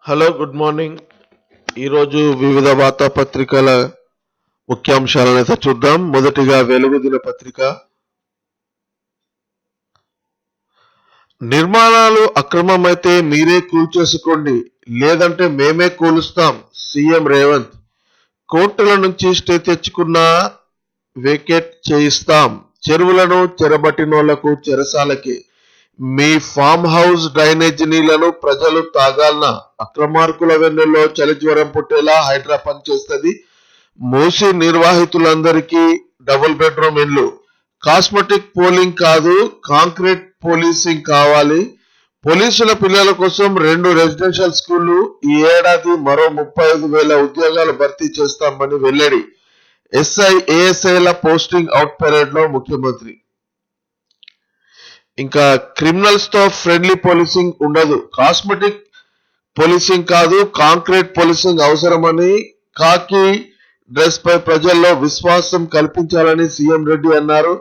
Hello good morning. ఈరోజు వివిధ వార్తాపత్రికల ముఖ్యాంశాలను అయితే చూద్దాం. మొదటిగా వెలుగు దినపత్రిక. నిర్మాణాలు అక్రమమైతే మీరే కూల్చేసుకోండి, లేదంటే మేమే కూలుస్తాం. సీఎం రేవంత్. కోర్టుల నుంచి స్టే తెచ్చుకున్నా వేకేట్ చేయిస్తాం. చెరువులను చెరబట్టినోళ్లకు చెరసాలకి. మీ ఫామ్ హౌస్ డ్రైనేజ్ నీళ్లను ప్రజలు తాగాలనా? అక్రమార్కుల వెన్నెల్లో చలి జ్వరం పుట్టేలా హైడ్రా పనిచేస్తుంది. మూసి నిర్వాహితులందరికీ డబుల్ బెడ్రూమ్ ఇళ్లు. కాస్మెటిక్ పోలింగ్ కాదు, కాంక్రీట్ పోలీసింగ్ కావాలి. పోలీసుల పిల్లల కోసం 2 రెసిడెన్షియల్ స్కూళ్లు. ఈ ఏడాది మరో 35,000 ఉద్యోగాలు భర్తీ చేస్తామని వెల్లడి. ఎస్ఐ ఏఎస్ఐల పోస్టింగ్ అవుట్ పరేడ్ లో ముఖ్యమంత్రి. ఇంకా క్రిమినల్స్ తో ఫ్రెండ్లీ పోలీసింగ్ ఉండదు. కాస్మెటిక్ పోలీసింగ్ కాదు, కాంక్రీట్ పోలీసింగ్ అవసరమని కాకి డ్రెస్ పై ప్రజల్లో విశ్వాసం కల్పించాలని సీఎం రెడ్డి అన్నారు.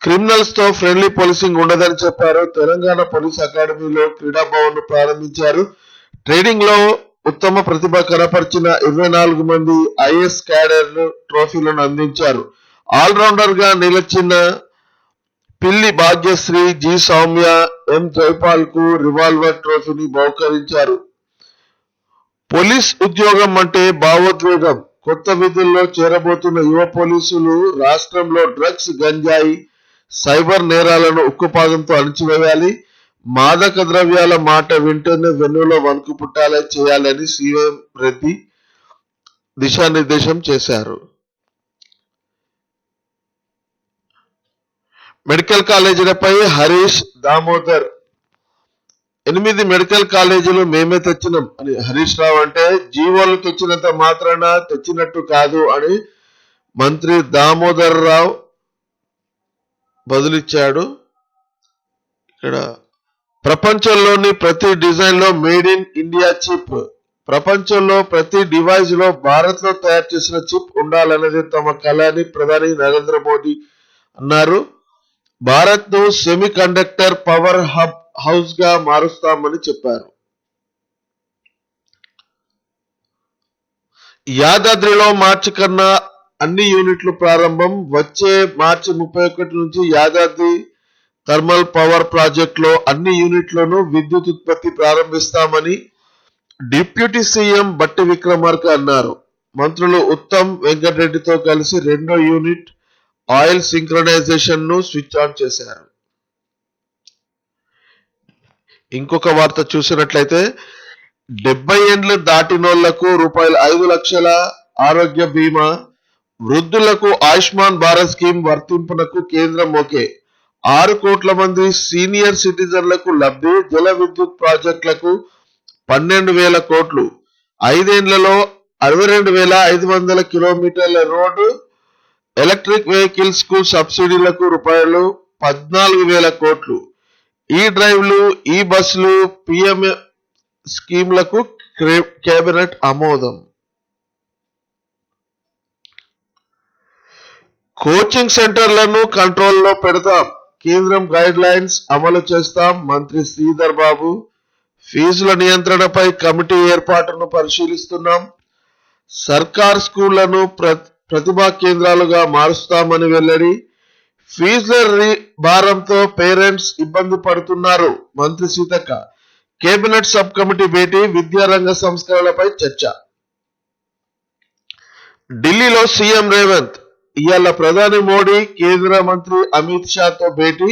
క్రిమినల్స్ తో ఫ్రెండ్లీ పోలీసింగ్ ఉండదని చెప్పారు. తెలంగాణ పోలీస్ అకాడమీలో క్రీడా భవన్ ను ప్రారంభించారు. ట్రేడింగ్ లో ఉత్తమ ప్రతిభ కనపరిచిన 24 మంది ఐఎస్ క్యాడర్లు ట్రోఫీలను అందించారు. ఆల్రౌండర్ గా నిలిచిన పిల్లి భాగ్యశ్రీ, జి సౌమ్య, ఎం జైపాల్ కు రివాల్వర్ ట్రోఫీని బహుకరించారు. పోలీస్ ఉద్యోగం అంటే భావోద్వేగం. కొత్త విధుల్లో చేరబోతున్న యువ పోలీసులు రాష్ట్రంలో డ్రగ్స్, గంజాయి, సైబర్ నేరాలను ఉక్కుపాదంతో అణిచివేయాలి. మాదక ద్రవ్యాల మాట వింటేనే వెన్నులో వణుకు పుట్టాలని చేయాలని సీఎం రెడ్డి దిశానిర్దేశం చేశారు. మెడికల్ కాలేజీలపై హరీష్, దామోదర్. 8 మెడికల్ కాలేజీలు మేమే తెచ్చినాం అని హరీష్ రావు అంటే, జీవోలు తెచ్చినంత మాత్రాన తెచ్చినట్టు కాదు అని మంత్రి దామోదర్ రావు బదులిచ్చాడు. ఇక్కడ ప్రపంచంలోని ప్రతి డిజైన్ లో మేడ్ ఇన్ ఇండియా చిప్. ప్రపంచంలో ప్రతి డివైస్ లో భారత్ లో తయారు చేసిన చిప్ ఉండాలన్నది తమ కళ అని ప్రధాని నరేంద్ర మోదీ అన్నారు. భారత్ ను సెమీ కండక్టర్ పవర్ హౌస్ గా మారుస్తామని చెప్పారు. యాదాద్రిలో మార్చి కన్నా అన్ని యూనిట్లు ప్రారంభం. వచ్చే మార్చి 31 నుంచి యాదాద్రి థర్మల్ పవర్ ప్రాజెక్ట్ లో అన్ని యూనిట్లను విద్యుత్ ఉత్పత్తి ప్రారంభిస్తామని డిప్యూటీ సీఎం బట్టి విక్రమార్క అన్నారు. మంత్రులు ఉత్తమ్ వెంకటరెడ్డితో కలిసి 2వ యూనిట్ ఆయిల్ సింక్రనైజేషన్ ను స్విచ్ ఆన్ చేశారు. ఇంకొక వార్త చూసినట్లయితే 70 ఏండ్లు దాటినోళ్లకు ₹5 లక్షల ఆరోగ్య బీమా. వృద్ధులకు ఆయుష్మాన్ భారత్ స్కీమ్ వర్తింపునకు కేంద్రం ఓకే. 6 కోట్ల మంది సీనియర్ సిటిజన్లకు లబ్ధి. జల విద్యుత్ ప్రాజెక్టులకు 12,000 కోట్లు. 5 ఏండ్లలో 62,500 కిలోమీటర్ల రోడ్డు. ఎలక్ట్రిక్ వెహికల్స్ కు సబ్సిడీలకు ₹14,000 కోట్లు. ఈ డ్రైవ్లు, ఈ బస్సులు, పిఎం స్కీమ్లకు కేబినెట్ ఆమోదం. కోచింగ్ సెంటర్లను కంట్రోల్లో పెడతాం. కేంద్రం గైడ్ లైన్స్ అమలు చేస్తాం. మంత్రి శ్రీధర్ బాబు. ఫీజుల నియంత్రణపై కమిటీ ఏర్పాటును పరిశీలిస్తున్నాం. సర్కార్ స్కూళ్లను ప్రతిభా కేంద్రాలుగా మారుస్తామని వెల్లడి. ఫీజుల భారంతో పేరెంట్స్ ఇబ్బంది పడుతున్నారు. మంత్రి సీతక్క. కేబినెట్ సబ్ కమిటీ భేటీ. విద్యారంగ సంస్కరణలపై చర్చ. ఢిల్లీలో సీఎం రేవంత్. ఇవాళ ప్రధాని మోడీ, కేంద్ర మంత్రి అమిత్ షాతో భేటీ.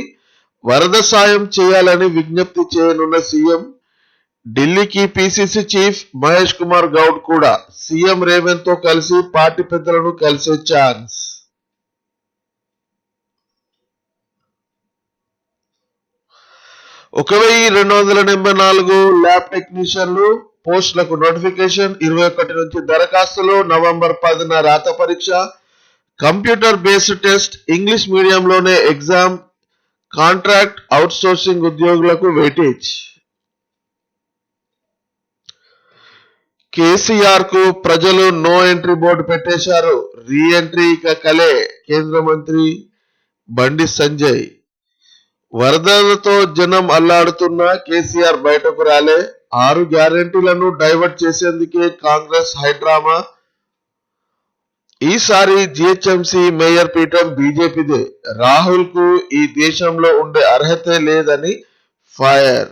వరద సాయం చేయాలని విజ్ఞప్తి చేయనున్న సీఎం. ఢిల్లీకి పీసీసీ చీఫ్ మహేష్ కుమార్ గౌడ్ కూడా. సీఎం రేవంత్ తో కలిసి పార్టీ పెద్దలను కలిసే ఛాన్స్. 1,284 ల్యాబ్ టెక్నీషియన్లు పోస్టులకు నోటిఫికేషన్. 21 నుంచి దరఖాస్తులు. నవంబర్ 10న రాత పరీక్ష. Computer based test. ఇంగ్లీష్ మీడియంలోనే ఎగ్జామ్. కాంట్రాక్ట్ అవుట్ సోర్సింగ్ ఉద్యోగులకు వెయిటేజ్. కేసీఆర్ కు ప్రజలు నో ఎంట్రీ బోర్డు పెట్టేశారు. రీ ఎంట్రీ ఇక కలే. కేంద్ర మంత్రి బండి సంజయ్. వరదలతో జనం అల్లాడుతున్న కేసీఆర్ బయటకు రాలే. 6 గ్యారెంటీలను డైవర్ట్ చేసేందుకే కాంగ్రెస్ హైడ్రామా. ఈసారి జిహెచ్ఎంసీ మేయర్ పీఠం బీజేపీదే. రాహుల్ కు ఈ దేశంలో ఉండే అర్హతే లేదని ఫైర్.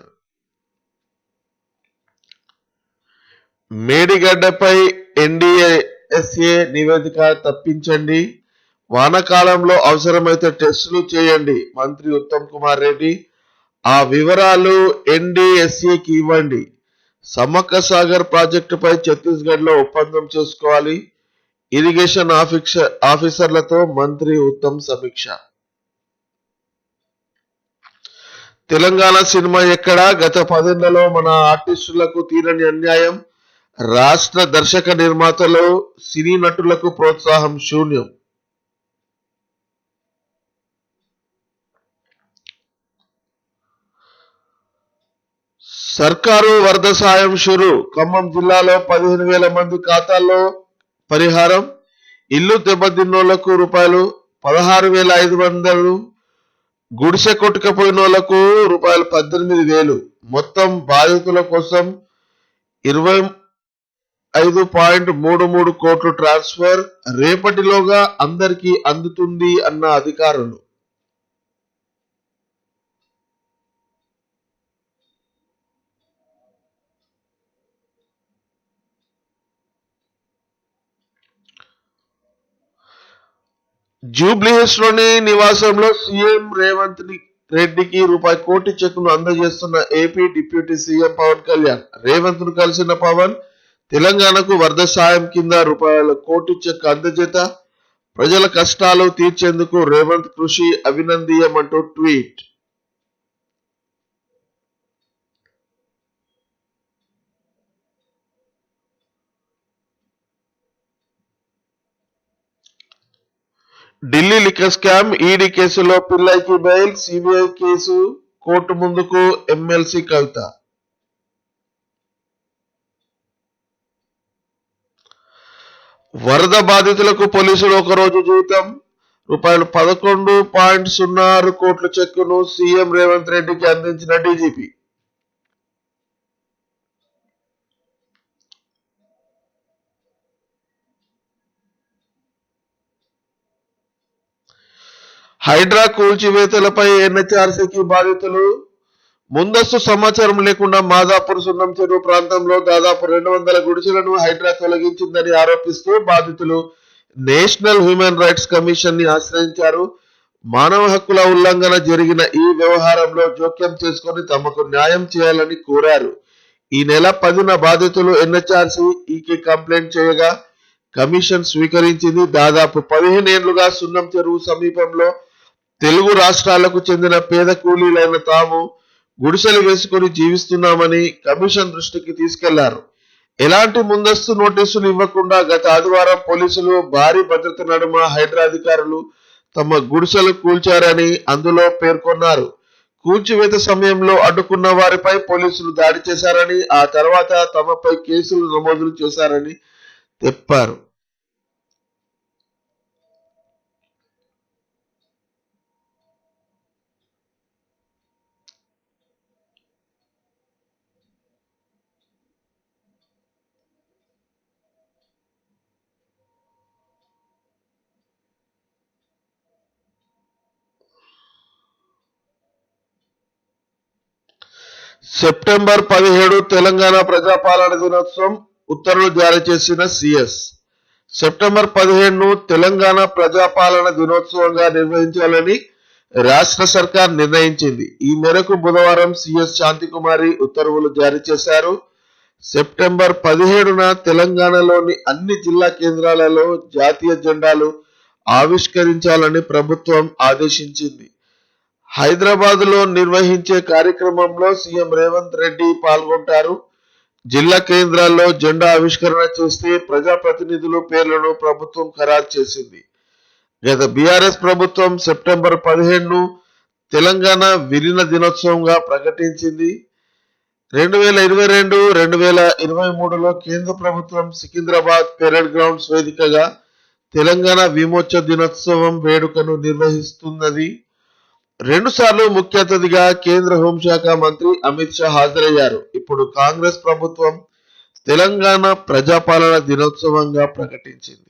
మేడిగడ్డపై ఎన్డీఎస్ఏ నివేదిక తప్పించండి. వానాకాలంలో అవసరమైతే టెస్టులు చేయండి. మంత్రి ఉత్తమ్ కుమార్ రెడ్డి. ఆ వివరాలు ఎన్డీఎస్ఏకి ఇవ్వండి. సమ్మక్క సాగర్ ప్రాజెక్టుపై ఛత్తీస్గఢ్ లో ఒప్పందం చేసుకోవాలి. ఇరిగేషన్ ఆఫీసర్లతో మంత్రి ఉత్తమ్ సమీక్ష. తెలంగాణ సినిమా ఎక్కడా? గత 10 ఏళ్లలో మన ఆర్టిస్టులకు తీరని అన్యాయం. రాష్ట్ర దర్శక నిర్మాతలు, సినీ నటులకు ప్రోత్సాహం శూన్యం. సర్కారు వరద సాయం షురు. ఖమ్మం జిల్లాలో 15,000 మంది ఖాతాల్లో పరిహారం. ఇల్లు దెబ్బతిన్నోళ్లకు రూపాయలు 16,500, గుడిసె కొట్టుకపోయినోళ్లకు రూపాయలు 18,000. మొత్తం బాధితుల కోసం 25.33 కోట్లు ట్రాన్స్ఫర్. రేపటిలోగా అందరికీ అందుతుంది అన్న అధికారులు. జూబ్లీహిల్స్ లోని నివాసంలో సీఎం రేవంత్ రెడ్డికి రూపాయి కోటి చెక్కును అందజేస్తున్న AP deputy CM Pawan Kalyan. Revanth ను కలిసిన పవన్ తెలంగాణకు వరద సాయం కింద రూపాయల కోటి చెక్ అందజేత. ప్రజల కష్టాలు తీర్చేందుకు రేవంత్ కృషి అభినందనీయమంటూ tweet. Delhi liquor scam, ED కేసులో పిల్లైకి బెయిల్. సిబిఐ కేసు కోర్టు ముందుకు ఎమ్మెల్సీ కవిత. వరద బాధితులకు పోలీసులు ఒకరోజు జీతం. రూపాయలు 11.06 కోట్ల చెక్కును సీఎం రేవంత్ రెడ్డికి అందించిన డీజీపీ. హైడ్రా కూల్చివేతలపై ఎన్హెచ్ఆర్సీకి బాధితులు. ముందస్తు సమాచారం లేకుండా మాదాపూర్ సున్నం చెరువు ప్రాంతంలో దాదాపు 200 గుడిసెలను హైడ్రా తొలగించిందని ఆరోపిస్తూ బాధితులు నేషనల్ హ్యూమన్ రైట్స్ కమిషన్ ని ఆశ్రయించారు. మానవ హక్కుల ఉల్లంఘన జరిగిన ఈ వ్యవహారంలో జోక్యం చేసుకుని తమకు న్యాయం చేయాలని కోరారు. ఈ నెల 10న బాధితులు ఎన్హెచ్ఆర్సీకి కంప్లైంట్ చేయగా కమిషన్ స్వీకరించింది. దాదాపు 15 ఏళ్లుగా సున్నం చెరువు సమీపంలో తెలుగు రాష్ట్రాలకు చెందిన పేద కూలీలైన తాము గుడిసెలు వేసుకుని జీవిస్తున్నామని కమిషన్ దృష్టికి తీసుకెళ్లారు. ఎలాంటి ముందస్తు నోటీసులు ఇవ్వకుండా గత ఆదివారం పోలీసులు భారీ భద్రత నడుమ హైడ్రా అధికారులు తమ గుడిసెలు కూల్చారని అందులో పేర్కొన్నారు. కూల్చివేత సమయంలో అడ్డుకున్న వారిపై పోలీసులు దాడి చేశారని, ఆ తర్వాత తమపై కేసులు నమోదు చేశారని చెప్పారు. సెప్టెంబర్ 17 తెలంగాణ ప్రజాపాలన దినోత్సవం. ఉత్తర్వులు జారీ చేసిన సీఎస్. సెప్టెంబర్ 17ను తెలంగాణ ప్రజాపాలన దినోత్సవంగా నిర్వహించాలని రాష్ట్ర సర్కార్ నిర్ణయించింది. ఈ మేరకు బుధవారం సీఎస్ శాంతికుమారి ఉత్తర్వులు జారీ చేశారు. సెప్టెంబర్ 17న తెలంగాణలోని అన్ని జిల్లా కేంద్రాలలో జాతీయ జెండాలు ఆవిష్కరించాలని ప్రభుత్వం ఆదేశించింది. హైదరాబాద్ లో నిర్వహించే కార్యక్రమంలో సీఎం రేవంత్ రెడ్డి పాల్గొంటారు. జిల్లా కేంద్రాల్లో జెండా ఆవిష్కరణ చేస్తే ప్రజాప్రతినిధుల పేర్లను ప్రభుత్వం ఖరారు చేసింది. గత బీఆర్ఎస్ ప్రభుత్వం సెప్టెంబర్ 17ను తెలంగాణ విలీన దినోత్సవంగా ప్రకటించింది. 2022-2023లో కేంద్ర ప్రభుత్వం సికింద్రాబాద్ పెరేడ్ గ్రౌండ్స్ వేదికగా తెలంగాణ విమోచన దినోత్సవం వేడుకను నిర్వహిస్తున్నది. రెండుసార్లు ముఖ్య అతిథిగా కేంద్ర హోంశాఖ మంత్రి అమిత్ షా హాజరయ్యారు. ఇప్పుడు కాంగ్రెస్ ప్రభుత్వం తెలంగాణ ప్రజాపాలన దినోత్సవంగా ప్రకటించింది.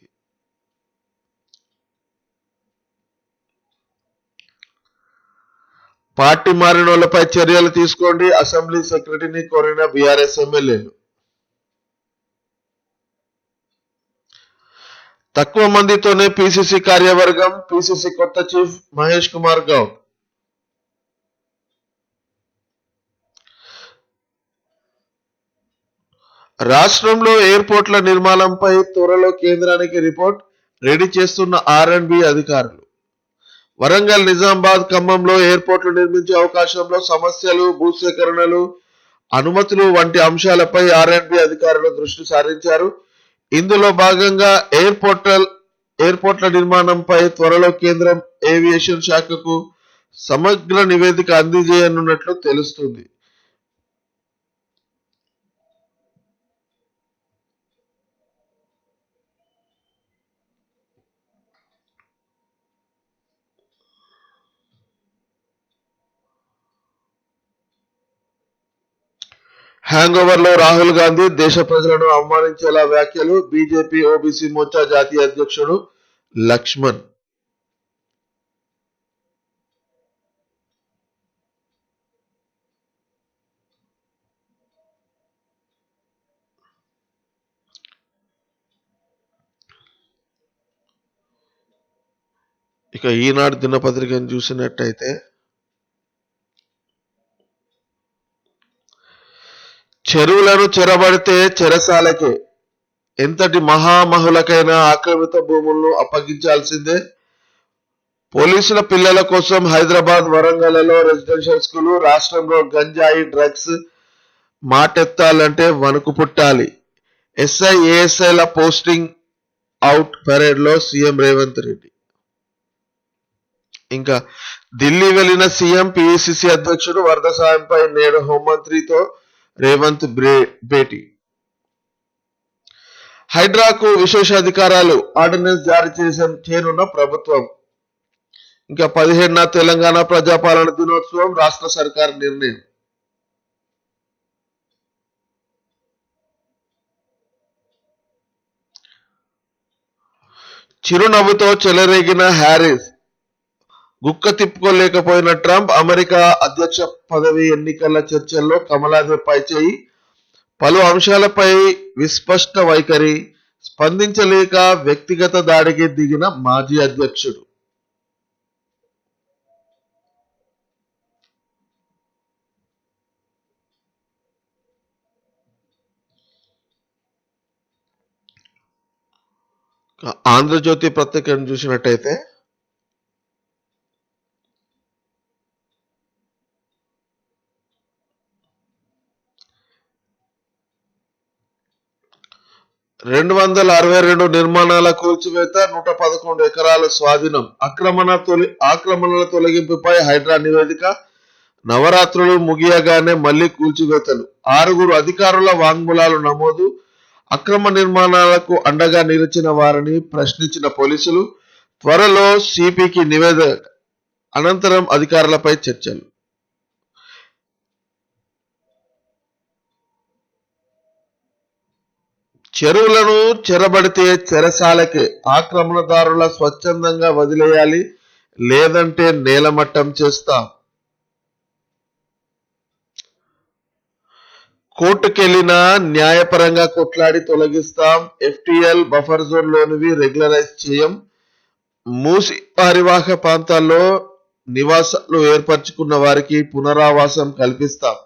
పార్టీ మారినోళ్లపై చర్యలు తీసుకోండి, అసెంబ్లీ సెక్రటరీని కోరిన బీఆర్ఎస్ ఎమ్మెల్యేలు. తక్కువ మందితోనే పీసీసీ కార్యవర్గం, పీసీసీ కొత్త చీఫ్ మహేష్ కుమార్ గౌడ్. రాష్ట్రంలో ఎయిర్పోర్ట్ల నిర్మాణంపై త్వరలో కేంద్రానికి రిపోర్ట్ రెడీ చేస్తున్న ఆర్&బి అధికారులు. వరంగల్, నిజామాబాద్, ఖమ్మంలో ఎయిర్పోర్ట్లు నిర్మించే అవకాశంలో సమస్యలు, భూసేకరణలు, అనుమతులు వంటి అంశాలపై ఆర్&బి అధికారులు దృష్టి సారించారు. ఇందులో భాగంగా ఎయిర్పోర్ట్ల నిర్మాణంపై త్వరలో కేంద్రం ఏవియేషన్ శాఖకు సమగ్ర నివేదిక అందజేయనున్నట్లు తెలుస్తుంది. హ్యాంగ్ ఓవర్ లో రాహుల్ గాంధీ దేశ ప్రజలను అవమానించేలా వ్యాఖ్యలు. బీజేపీ ఓబీసీ మోర్చా జాతీయ అధ్యక్షుడు లక్ష్మణ్. ఇక ఈనాడు దినపత్రికను చూసినట్టయితే చెరువులను చెరబడితే చెరసాలకే, ఎంతటి మహామహులకైనా ఆక్రమిత భూములను అప్పగించాల్సిందే. పోలీసుల పిల్లల కోసం హైదరాబాద్, వరంగల్లో రెసిడెన్షియల్ స్కూలు. రాష్ట్రంలో గంజాయి, డ్రగ్స్ మాటెత్తాలంటే వణుకు పుట్టాలి. ఎస్ఐ, ఏఎస్ఐల పోస్టింగ్ అవుట్ పరేడ్ లో సీఎం రేవంత్ రెడ్డి. ఇంకా ఢిల్లీ వెళ్లిన సీఎం, పీసీసీ అధ్యక్షుడు వరద సాయంపై నేడు హోంమంత్రితో రేవంత్ భేటీ. హైడ్రాకు విశేష అధికారాలు, ఆర్డినెన్స్ జారీ చేయనున్న ప్రభుత్వం. ఇంకా 17న తెలంగాణ ప్రజాపాలన దినోత్సవం, రాష్ట్ర సర్కార్ నిర్ణయం. చిరునవ్వుతో చెలరేగిన హ్యారిస్, గుక్క తిప్పుకోలేకపోయిన ట్రంప్. అమెరికా అధ్యక్ష పదవి ఎన్నికల చర్చల్లో కమలాదే పైచేయి, పలు అంశాలపై విస్పష్ట వైఖరి. స్పందించలేక వ్యక్తిగత దాడికి దిగిన మాజీ అధ్యక్షుడు. ఆంధ్రజ్యోతి పత్రికను చూసినట్టయితే (262) నిర్మాణాల కూల్చివేత, 111 ఎకరాల స్వాధీనం. ఆక్రమణల తొలగింపుపై హైడ్రా నివేదిక. నవరాత్రులు ముగియగానే మళ్లీ కూల్చివేతలు. 6 అధికారుల వాంగ్మూలాలు నమోదు. అక్రమ నిర్మాణాలకు అండగా నిలిచిన వారిని ప్రశ్నించిన పోలీసులు. త్వరలో సిపికి నివేదిక, అనంతరం అధికారులపై చర్చలు. చెరువులను చెరబడితే చెరసాలకే, ఆక్రమణదారుల స్వచ్ఛందంగా వదిలేయాలి, లేదంటే నేలమట్టం చేస్తాం. కోర్టుకెళ్లినా న్యాయపరంగా కొట్లాడి తొలగిస్తాం. ఎఫ్టీఎల్ బఫర్ జోన్ లోనివి రెగ్యులరైజ్ చేయం. మూసి పరివాహక ప్రాంతాల్లో నివాసాలు ఏర్పరచుకున్న వారికి పునరావాసం కల్పిస్తాం.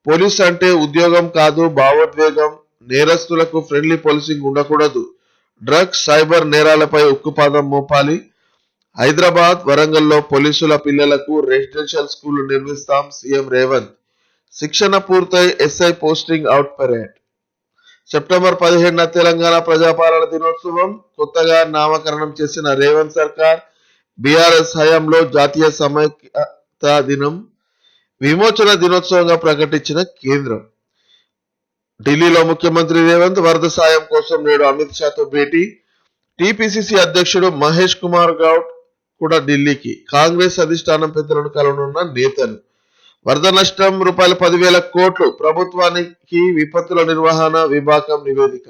పోలీస్ అంటే ఉద్యోగం కాదు, భావోద్వేగం. నేరస్తులకు ఫ్రెండ్లీ పోలీసింగ్ ఉండకూడదు. డ్రగ్స్, సైబర్ నేరాలపై ఉక్కుపాదం మోపాలి. హైదరాబాద్, వరంగల్లో పోలీసుల పిల్లలకు రెసిడెన్షియల్ స్కూళ్లు నిర్మిస్తాం. సీఎం రేవంత్. శిక్షణ పూర్తయి SI posting out parade. September 17న తెలంగాణ ప్రజాపాలన దినోత్సవం. కొత్తగా నామకరణం చేసిన రేవంత్ సర్కార్ బీఆర్ఎస్ హయాంలో జాతీయ సమైక్యతా దినం, విమోచన దినోత్సవంగా ప్రకటించిన కేంద్రం. ఢిల్లీలో ముఖ్యమంత్రి రేవంత్ వరద సాయం కోసం నేడు అమిత్ షాతో భేటీ. టీపీసీసీ అధ్యక్షుడు మహేష్ కుమార్ గౌడ్ కూడా ఢిల్లీకి. కాంగ్రెస్ అధిష్టానం పెద్దలను కలవనున్న నేతలు. వరద నష్టం రూపాయలు 10,000 కోట్లు ప్రభుత్వానికి విపత్తుల నిర్వహణ విభాగం నివేదిక.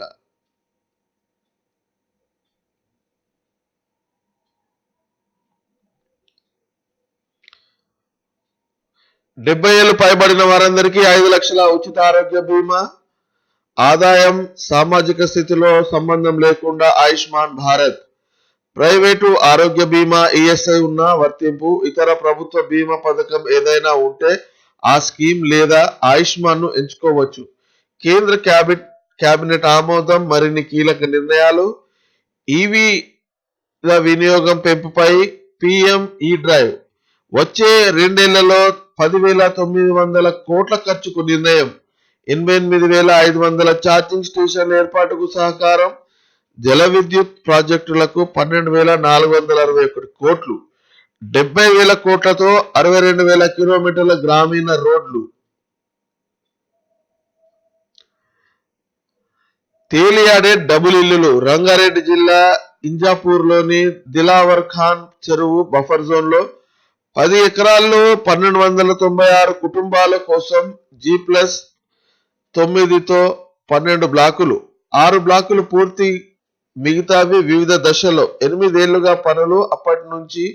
70 ఏళ్లు పైబడిన వారందరికీ 5 లక్షల ఉచిత ఆరోగ్య బీమా. ఆదాయం సామాజిక స్థితిలో సంబంధం లేకుండా ఆయుష్మాన్ భారత్. ప్రైవేటు ఆరోగ్య బీమా ఈఎస్ఐ ఉన్న వర్తింపు. ఇతర ప్రభుత్వ బీమా పథకం ఏదైనా ఉంటే ఆ స్కీమ్ లేదా ఆయుష్మాన్ ను ఎంచుకోవచ్చు. కేంద్ర కేబినెట్ ఆమోదం. మరిన్ని కీలక నిర్ణయాలు. ఈవీల వినియోగం పెంపుపై పీఎం ఈ డ్రైవ్. వచ్చే 2 ఏళ్లలో 10,900 కోట్ల ఖర్చుకు నిర్ణయం. 88,500 ఛార్జింగ్ స్టేషన్ల ఏర్పాటుకు సహకారం. జల విద్యుత్ ప్రాజెక్టులకు 12,461 కోట్లు. 70,000 కోట్లతో 62,000 కిలోమీటర్ల గ్రామీణ రోడ్లు. తేలియాడే డబుల్ ఇల్లులు. రంగారెడ్డి జిల్లా ఇంజాపూర్లోని దిలావర్ ఖాన్ చెరువు బఫర్ జోన్లో 10 ఎకరాల్లో 1,296 కుటుంబాల కోసం G+9తో 12 బ్లాకులు. 6 బ్లాకులు పూర్తి, మిగతావి వివిధ దశల్లో. 8 ఏళ్లుగా పనులు. అప్పటి నుంచి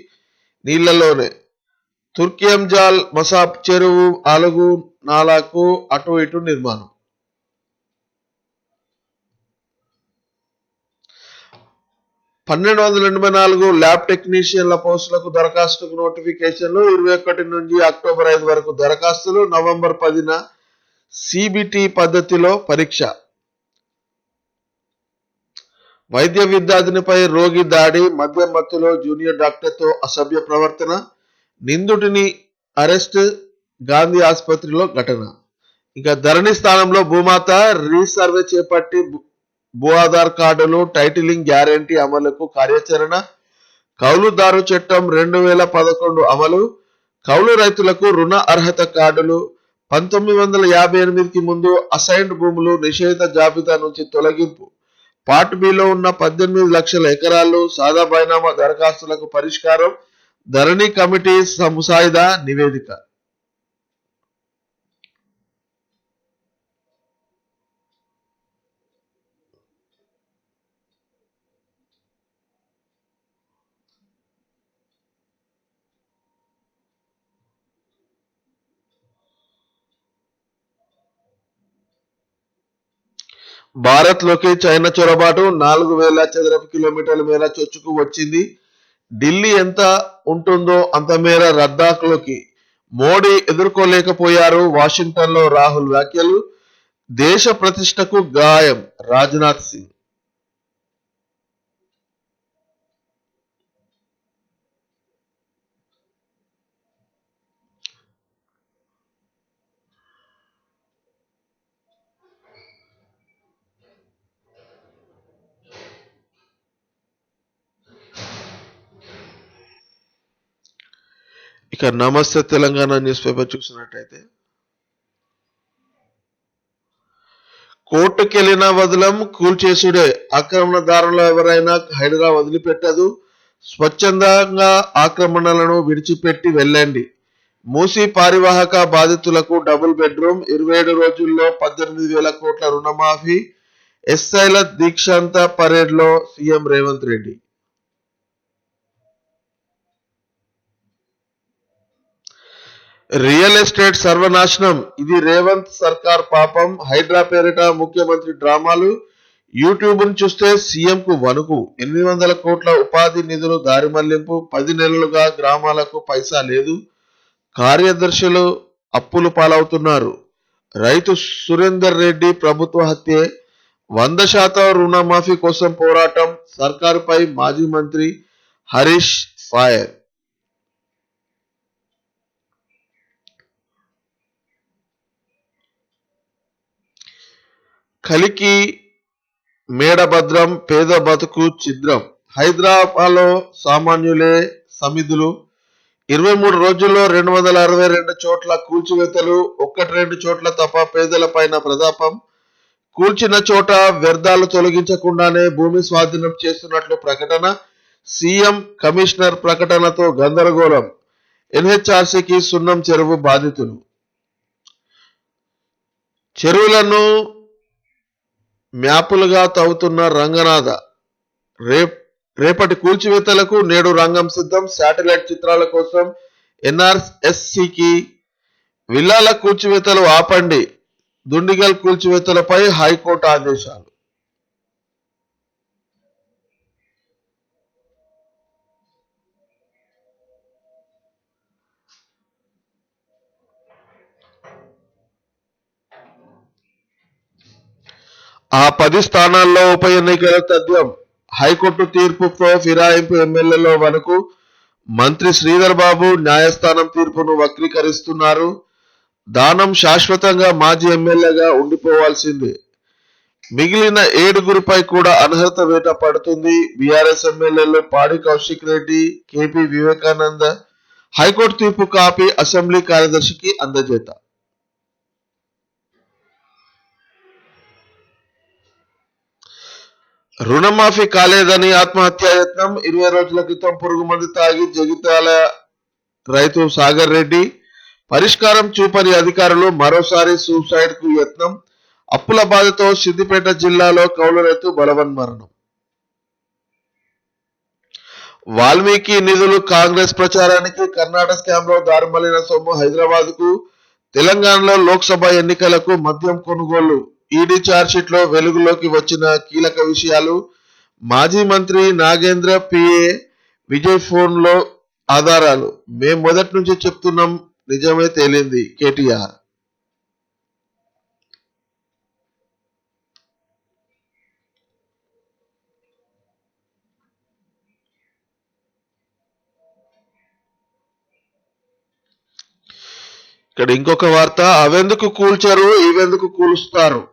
నీళ్లలోనే. తుర్కియంజాల్ మసాబ్ చెరువు అలుగు నాలాకు అటు ఇటు నిర్మాణం. 1,284 ల్యాబ్ టెక్నీషియన్ల పోస్టులకు దరఖాస్తుకు నోటిఫికేషన్లు. 21 నుంచి అక్టోబర్ 5 వరకు దరఖాస్తులు. నవంబర్ 10న సిబిటి పద్ధతిలో పరీక్ష. వైద్య విద్యార్థినిపై రోగి దాడి. మద్యం మత్తులో జూనియర్ డాక్టర్తో అసభ్య ప్రవర్తన. నిందితుడిని అరెస్ట్. గాంధీ ఆసుపత్రిలో ఘటన. ఇంకా ధరణి స్థానంలో భూమాత. రీసర్వే చేపట్టి భూ ఆధార్ కార్డులు, టైటిలింగ్ గ్యారంటీ అమలుకు కార్యాచరణ. కౌలుదారు చట్టం 2011 అమలు. కౌలు రైతులకు రుణ అర్హత కార్డులు. 1958కి ముందు అసైన్డ్ భూములు నిషేధ జాబితా నుంచి తొలగింపు. పార్ట్ బిలో ఉన్న 18 లక్షల ఎకరాలు సాదా బైనామా దరఖాస్తులకు పరిష్కారం. ధరణి కమిటీ ముసాయిదా నివేదిక. భారత్లోకి చైనా చొరబాటు. 4,000 చదరపు కిలోమీటర్ల మేర చొచ్చుకు వచ్చింది. ఢిల్లీ ఎంత ఉంటుందో అంత మేర లద్దాఖ్లోకి. మోడీ ఎదుర్కోలేకపోయారు. వాషింగ్టన్లో రాహుల్ వ్యాఖ్యలు. దేశ ప్రతిష్టకు గాయం. రాజ్నాథ్ సింగ్. ఇక నమస్తే తెలంగాణ న్యూస్ పేపర్ చూసినట్టయితే, కోర్టుకెళ్లిన వదలం, కూల్చేసుడే. ఆక్రమణదారులు ఎవరైనా హైదరాబాద్ వదిలిపెట్టదు. స్వచ్ఛందంగా ఆక్రమణలను విడిచిపెట్టి వెళ్ళండి. మూసీ పారివాహక బాధితులకు డబుల్ బెడ్రూమ్. 27 రోజుల్లో 18,000 కోట్ల రుణమాఫీ. ఎస్ఐల దీక్షాంత పరేడ్లో CM Revanth Reddy. Real estate సర్వనాశనం. ఇది రేవంత్ సర్కార్ పాపం. హైడ్రా పేరిట ముఖ్యమంత్రి డ్రామాలు. యూట్యూబ్ ను చూస్తే సీఎం కు వణుకు. 800 కోట్ల ఉపాధి నిధులు దారి మళ్లింపు. 10 నెలలుగా గ్రామాలకు పైసా లేదు. కార్యదర్శులు అప్పులు పాలవుతున్నారు. రైతు సురేందర్ రెడ్డి ప్రభుత్వ హత్యే. 100% రుణమాఫీ కోసం పోరాటం. సర్కారుపై మాజీ మంత్రి హరీష్ ఫైర్. కలికి మేడభద్రం. పేద బతుకు ఛిద్రం. హైదరాబాద్లో సామాన్యులే సమిధులు. 23 రోజుల్లో 262 చోట్ల కూల్చివేతలు. 1-2 చోట్ల తప్ప పేదల పైన ప్రతాపం. కూల్చిన చోట వ్యర్థాలు తొలగించకుండానే భూమి స్వాధీనం చేస్తున్నట్లు ప్రకటన. సీఎం కమిషనర్ ప్రకటనతో గందరగోళం. ఎన్హెచ్ఆర్సీకి సున్నం చెరువు బాధితులు. చెరువులను మ్యాపులుగా తవ్వుతున్న రంగనాథ. రేపటి కూల్చివేతలకు నేడు రంగం సిద్ధం. శాటిలైట్ చిత్రాల కోసం ఎన్ఆర్ఎస్సికి విల్లాల కూల్చివేతలు ఆపండి. దుండిగల్ కూల్చివేతలపై హైకోర్టు ఆదేశాలు. ఆ 10 స్థానాల్లో ఉప ఎన్నికల తథ్యం. హైకోర్టు తీర్పుతో ఫిరాయింపు ఎమ్మెల్యేల వరకు. మంత్రి శ్రీధర్ బాబు న్యాయస్థానం తీర్పును వక్రీకరిస్తున్నారు. దానం శాశ్వతంగా మాజీ ఎమ్మెల్యేగా ఉండిపోవాల్సిందే. మిగిలిన 7గురిపై కూడా అనర్హత వేట పడుతుంది. బీఆర్ఎస్ ఎమ్మెల్యేలు పాడి కౌశిక్ రెడ్డి, కేపీ వివేకానంద హైకోర్టు తీర్పు కాపీ అసెంబ్లీ కార్యదర్శికి అందజేత. రుణమాఫీ కాలేదని ఆత్మహత్యాయత్నం. 20 రోజుల క్రితం పురుగుమందు తాగి జగిత్యాల రైతు సాగర్ రెడ్డి. పరిష్కారం చూపని అధికారులు మరోసారి సూసైడ్ కు యత్నం. అప్పుల బాధతో సిద్దిపేట జిల్లాలో కౌలు రైతు బలవన్మరణం. వాల్మీకి నిధులు కాంగ్రెస్ ప్రచారానికి. కర్ణాటక స్కామ్ లో దారిమళ్లిన సొమ్ము హైదరాబాద్ కు. తెలంగాణలో లోక్సభ ఎన్నికలకు మద్యం కొనుగోలు. ఈడీ ఛార్జ్షీట్ లో వెలుగులోకి వచ్చిన కీలక విషయాలు. మాజీ మంత్రి నాగేంద్ర పిఏ విజయ్ ఫోన్ లో ఆధారాలు. మేం మొదటి నుంచి చెప్తున్నాం, నిజమే తేలింది కేటీఆర్. ఇక్కడ ఇంకొక వార్త. అవెందుకు కూల్చరు, ఇవెందుకు కూలుస్తారు.